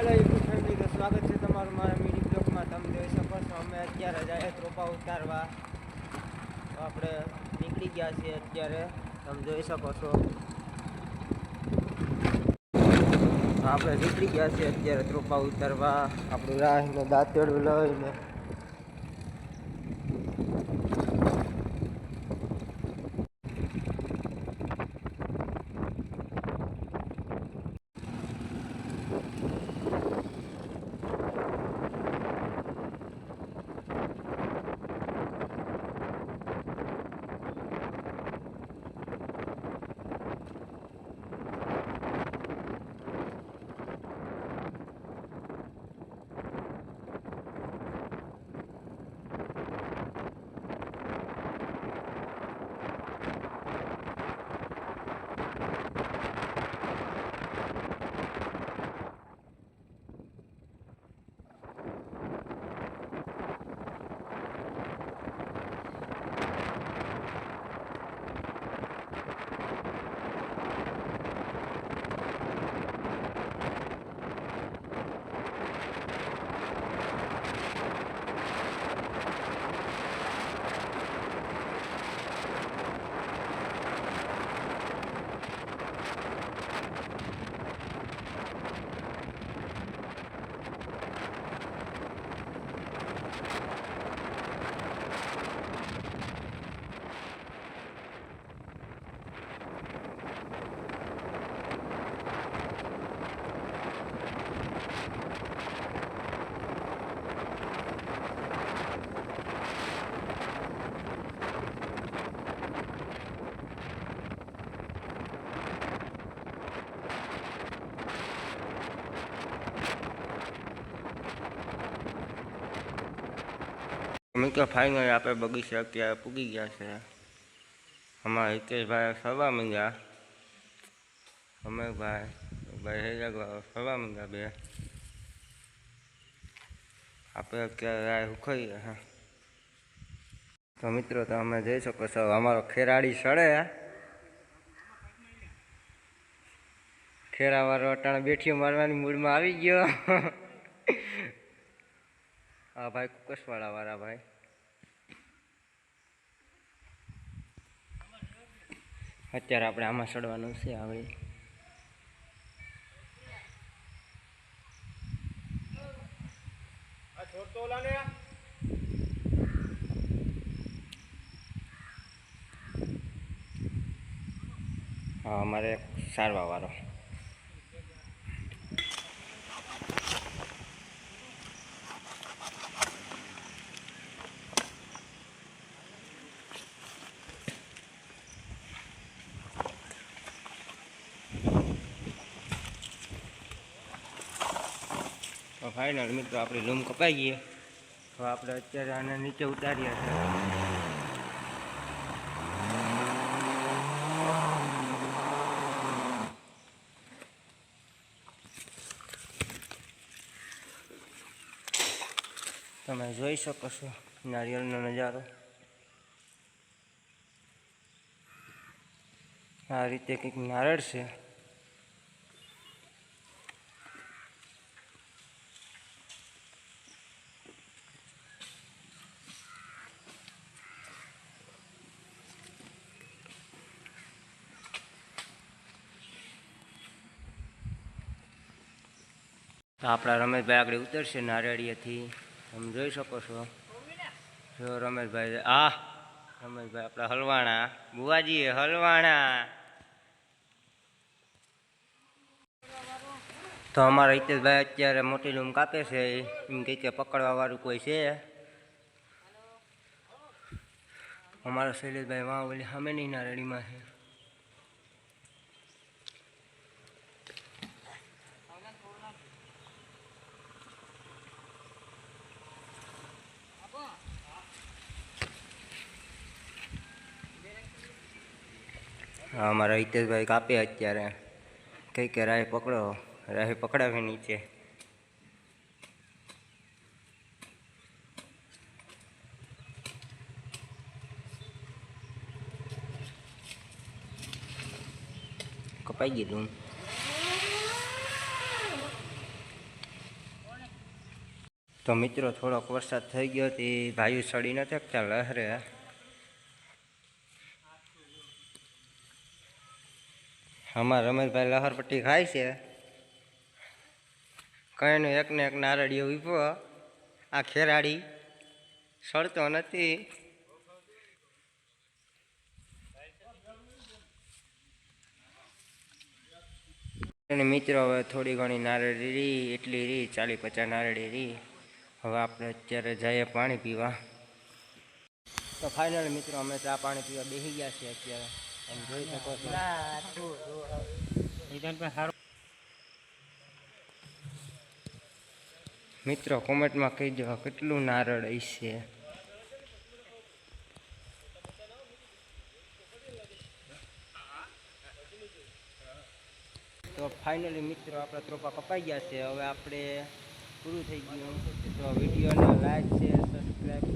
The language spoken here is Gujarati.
ફેમિલી તો સ્વાગત છે તમારું મારા મીડી બ્લોગમાં. તમે જોઈ શકો છો અમે અત્યારે જાય રોપા ઉતારવા. આપણે નીકળી ગયા છીએ અત્યારે, તમે જોઈ શકો છો. આપણે નીકળી ગયા છીએ અત્યારે રોપા ઉતારવા. આપણું રાહીને દાંતેડું લઈને મિત્રો ફાઇનલ આપણે બગીચે અત્યારે પૂગી ગયા છે. અમારા હિતેશભાઈ ફરવા માંડ્યા, અમરભાઈ ફરવા માંડ્યા બે. આપણે અત્યારે રાહ ઉખાઈએ. હા તો મિત્રો તમે જોઈ શકો છો અમારો ખેરાડી સડે. ખેરાવાળો અટાણે બેઠીઓ મારવાની મૂડમાં આવી ગયો. હા ભાઈ કુકસવાળા વાળા ભાઈ. અત્યારે આપણે આમાં ચડવાનું છે. આવડી હા અમારે સારવા વાળો. તો ફાઇનલ મિત્રો આપણી લૂમ કપાઈ ગઈ. તો આપણે અત્યારે આને નીચે ઉતાર્યા છે. તમે જોઈ શકો છો નારિયેળનો નજારો. આ રીતે કંઈક નારળ છે. તો આપણા રમેશભાઈ આગળ ઉતરશે નારિયેળીએથી. તમે જોઈ શકો છો. જો રમેશભાઈ, રમેશભાઈ આપણા હલવાણા બુવાજી હલવાણા. તો અમારા હિતેશભાઈ અત્યારે મોટી લૂમ કાપે છે. એમ કે પકડવા વાળું કોઈ છે. અમારા શૈલેષભાઈ વાહ ઓલી સામેની નારળીમાં છે. અમારા હિતેશભાઈ કાપે અત્યારે. કઈ કે રાહે પકડો, રાહે પકડાવે નીચે. કપાઈ ગયું. તો મિત્રો થોડોક વરસાદ થઈ ગયો તે ભાઈઓ સડી નથી શકતા લહેરે. અમારા રમેશભાઈ લહરપટ્ટી ખાય છે. કઈનું એકને એક નારળીઓ વીપો. આ ખેરાડી સડતો નથી. અને મિત્રો હવે થોડી ઘણી નારળી રહી, એટલી રહી 40-50 નારળી રહી. હવે આપણે અત્યારે જઈએ પાણી પીવા. તો ફાઇનલ મિત્રો અમે ચા પાણી પીવા બેસી ગયા છીએ અત્યારે. તમે જોઈ શકો છો. મિત્રો કોમેન્ટમાં કહીજો કેટલું નારળ હશે. તો ફાઇનલી મિત્રો આપણા ત્રોપા કપાઈ ગયા છે. હવે આપણે પૂરું થઈ ગયું. તો વિડીયોને લાઈક શેર સબસ્ક્રાઈબ